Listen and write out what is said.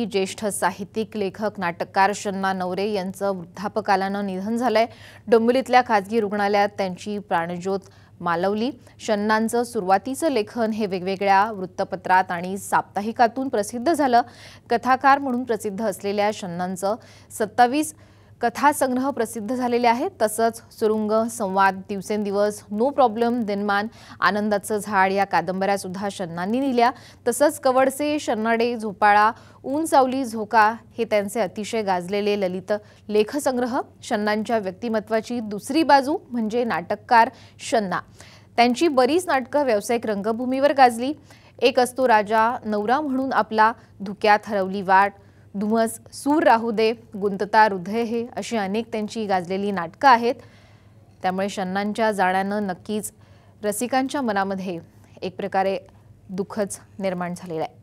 ज्येष्ठ साहित्यिक, लेखक, नाटककार शन्ना नवरे यांचं वृद्धापकाळानं निधन झालंय। डोंबिवलीतल्या खासगी रुग्णालयात त्यांची प्राणज्योत मालवली। शन्नांचं सुरुवातीचं लेखन हे वेगवेगळ्या वृत्तपत्रात आणि साप्ताहिकातून प्रसिद्ध झालं। कथाकार म्हणून प्रसिद्ध असलेल्या शन्नांचं 27 कथासंग्रह प्रसिद्ध झालेले आहेत। तसंच सुरुंग, संवाद, दिवसेंदिवस, नो प्रॉब्लेम, दिनमान, आनंदाचं झाड या कादंबऱ्या सुद्धा शन्नांनी लिहिल्या। तसंच कवडसे, शन्नाडे, झोपाळा, ऊन सावली, झोका हे त्यांचे अतिशय गाजलेले ललित लेखसंग्रह। शन्नांच्या व्यक्तिमत्वाची दुसरी बाजू म्हणजे नाटककार शन्ना। त्यांची बरीच नाटकं व्यावसायिक रंगभूमीवर गाजली। एक असतो राजा, नवरा म्हणून आपला, धुक्यात हरवली वाट, धुमस, सूर राहू दे, गुंतता हृदय हे अशी अनेक त्यांची गाजलेली नाटकं आहेत। त्यामुळे शन्नांच्या जाण्यानं नक्कीच रसिकांच्या मनामध्ये एक प्रकारे दुःखच निर्माण झालेलं आहे।